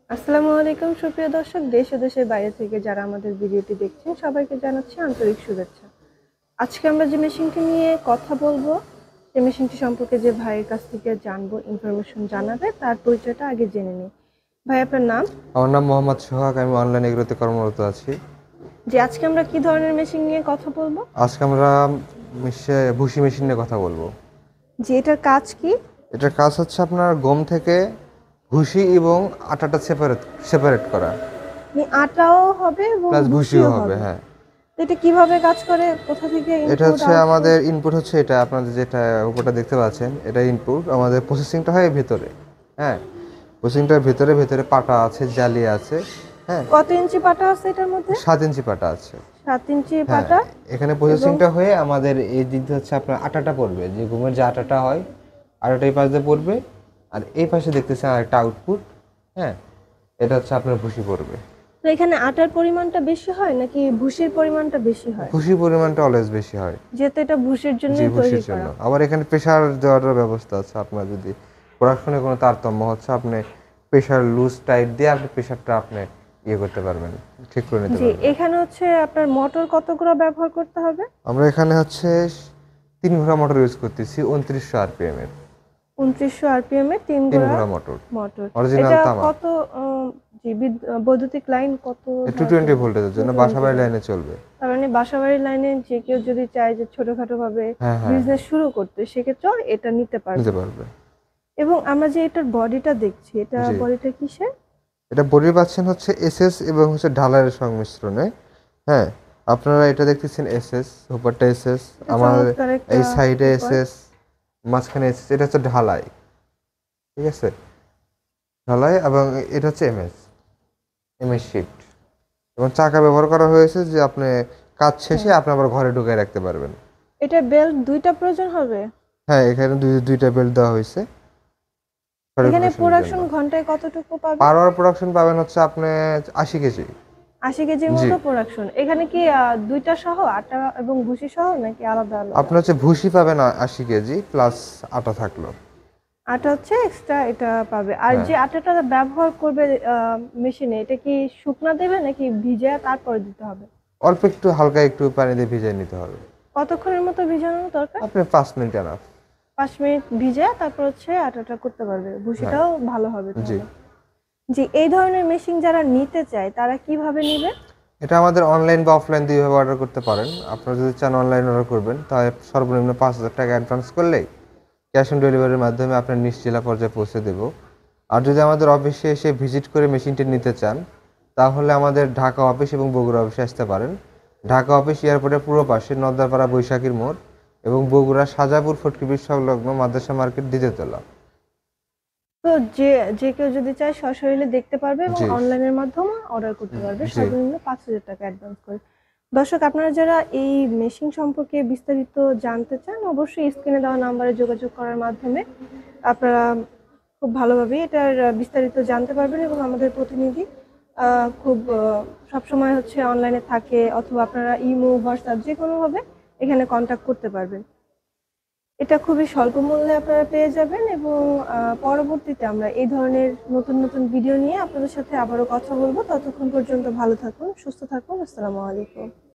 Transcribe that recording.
আসসালামু আলাইকুম সুপ্রিয় দর্শক, দেশ ও দেশের বাইরে থেকে যারা আমাদের ভিডিওটি দেখছেন সবাইকে জানাচ্ছি আন্তরিক শুভেচ্ছা। আজকে আমরা যে মেশিনটি নিয়ে কথা বলবো, সেই মেশিনটি সম্পর্কে যে ভাইয়ের কাছ থেকে জানবো, ইনফরমেশন জানাবে, তার পরিচয়টা আগে জেনে নিই। ভাই, আপনার নাম? আমার নাম মোহাম্মদ সোহাগ। আমি অনলাইন এগ্রোতে কর্মরত আছি। যে আজকে আমরা কি ধরনের মেশিন নিয়ে কথা বলবো? আজকে আমরা ভুসি মেশিন নিয়ে কথা বলবো। যে এটার কাজ কি? এটার কাজ হচ্ছে আপনার গম থেকে ভুসি এবং আটাটা সেপারেট সেপারেট করা, আটাও হবে এবং প্লাস ভুসিও ভুসিও হবে। হবে। হ্যাঁ, তো এটা কিভাবে কাজ করে, কোথা থেকে এটা ইনপুট হচ্ছে আউটপুট? আমাদের ইনপুট হচ্ছে এটা আপনাদের যেটা উপরটা দেখতে পাচ্ছেন, এটা ইনপুট। আমাদের প্রসেসিংটা হয় ভেতরে। হ্যাঁ, প্রসেসিংটার ভেতরে ভেতরে পাটা আছে, জালি আছে। হ্যাঁ, কত ইঞ্চি পাটা আছে এটার মধ্যে? 7 ইঞ্চি পাটা আছে। 7 ইঞ্চি হ্যাঁ, পাটা। এখানে এবং প্রসেসিংটা হয়ে আমাদের এই দিক দিয়ে হচ্ছে আপনার আটাটা পড়বে, যে গমের যে আটাটা হয় আটাটা এই পাশ দিয়ে পড়বে। আর এই পাশে দেখতেছেন আরেকটা আউটপুট। হ্যাঁ, এটা হচ্ছে আপনার ভুসি পড়বে। তো এখানে আটার পরিমাণটা বেশি হয় নাকি ভুসির পরিমাণটা বেশি হয়? ভুসির পরিমাণটা অলওয়েজ বেশি হয়। যেহেতু এটা ভুসির জি, জন্যই তৈরি ভুসির জন্য। করা। আবার এখানে প্রেসার দেওয়ারও ব্যবস্থা আছে। আপনার যদি প্রোডাকশনে কোনো তারতম্য হচ্ছে, আপনি প্রেসার লুজ টাইট দিয়ে আপনি প্রেসারটা আপনি ইয়ে করতে পারবেন, ঠিক করে নিতে জি, পারবেন। এখানে হচ্ছে আপনার মোটর কতগুলো ব্যবহার করতে হবে? আমরা এখানে হচ্ছে 3 ঘোড়া মোটর ইউজ করতেছি, 2900 আরপিএম এর। 2900 আরপিএম এ 3 3 ঘোড়া ঘোড়া মোটর, মোটর। অরিজিনাল এটা তামা। কত জি বৈদ্যুতিক লাইন কত? 220 ভোল্টেজের জন্য 220 বাসাবাড়ি ভোল্ট। লাইনে চলবে। তার মানে বাসাবাড়ির লাইনে যে কেউ যদি চায় যে ছোটখাটো ভাবে হ্যাঁ, হ্যাঁ, বিজনেস শুরু করতে, সেক্ষেত্রে এটা নিতে নিতে পারবে। পারবে। এবং আমরা যে এটার বডিটা দেখছি, এটা জি, বডিটা কিসের? এটা বডি পাচ্ছেন হচ্ছে এসএস এবং হচ্ছে ঢালাইয়ের সংমিশ্রণে। হ্যাঁ, আপনারা এটা দেখতেছেন এসএস, উপরটা এসএস, এটা আমার চমৎকার একটা এই সাইডে উপর। এসএস, মাঝখানে এসএস। এটা হচ্ছে ঢালাই, ঠিক আছে? ঢালাই। এবং এটা হচ্ছে এমএস, এমএস শিট। এবং চাকা ব্যবহার করা হয়েছে যে আপনি কাজ শেষে হ্যাঁ, আপনি আবার ঘরে ঢুকায় রাখতে পারবেন। এটা বেল্ট দুইটা প্রয়োজন হবে? হ্যাঁ, এখানে দুইটা বেল্ট দেওয়া হয়েছে এখানে প্রোডাকশনের জন্য। প্রোডাকশন ঘন্টায় কতটুকু পাবে? পার আওয়ার প্রোডাকশন পাবেন হচ্ছে আপনি 80 কেজি। 80 কেজির জি, মতো প্রোডাকশন। এখানে কি দুইটা সহ, আটা এবং ভুসি সহ, নাকি আলাদা আলাদা? আপনি হচ্ছে ভুসি পাবেন 80 কেজি প্লাস আটা থাকলো। আটা হচ্ছে এক্সট্রা, এটা পাবে। আর হ্যাঁ, যে আটাটা ব্যবহার করবে মেশিনে, এটা কি শুকনা দেবে নাকি ভিজে তারপরে দিতে হবে? অল্প একটু হালকা একটু পানি দিয়ে ভিজিয়ে নিতে হবে। কতক্ষণের মতো ভিজানো দরকার? আপনি 5 মিনিট এনাফ। 5 মিনিট ভিজে তারপর হচ্ছে আটাটা করতে পারবে, হ্যাঁ, ভুসিটাও ভালো হবে জি। তাহলে। জি, এই ধরনের মেশিন যারা নিতে চায় তারা কিভাবে নিবে? এটা আমাদের অনলাইন বা অফলাইন দুইভাবে অর্ডার করতে পারেন। আপনারা যদি চান অনলাইন অর্ডার করবেন, তাহলে সর্বনিম্ন 5,000 টাকা অ্যাডভান্স করলেই ক্যাশ অন ডেলিভারির মাধ্যমে আপনার নিজ জেলা পর্যায়ে পৌঁছে দেব। আর যদি আমাদের অফিসে এসে ভিজিট করে মেশিনটি নিতে চান, তাহলে আমাদের ঢাকা অফিস এবং বগুড়া অফিসে আসতে পারেন। ঢাকা অফিস এয়ারপোর্টের পূর্ব পাশে নদ্দাপাড়া বৈশাখীর মোড়, এবং বগুড়া সাজাপুর ফটকিবির সংলগ্ন মাদ্রাসা মার্কেট, দ্বিতীয়তলা। তো যে যে কেউ যদি চায় সশরীরে দেখতে পারবে এবং জি, অনলাইনের মাধ্যমে অর্ডার করতে পারবে জি। সর্বনিম্ন 5,000 টাকা অ্যাডভান্স করে। দর্শক, আপনারা যারা এই মেশিন সম্পর্কে বিস্তারিত জানতে চান, অবশ্যই স্ক্রিনে দেওয়া নাম্বারে যোগাযোগ করার মাধ্যমে আপনারা খুব ভালোভাবে এটার বিস্তারিত জানতে পারবেন। এবং আমাদের প্রতিনিধি খুব সবসময় হচ্ছে অনলাইনে থাকে, অথবা আপনারা ইমো, হোয়াটসঅ্যাপ যে কোনোভাবে এখানে কন্ট্যাক্ট করতে পারবেন। এটা খুবই স্বল্প মূল্যে আপনারা পেয়ে যাবেন। এবং পরবর্তীতে আমরা এই ধরনের নতুন নতুন ভিডিও নিয়ে আপনাদের সাথে আবারও কথা বলবো। ততক্ষণ পর্যন্ত ভালো থাকুন, সুস্থ থাকুন। আসসালামু আলাইকুম।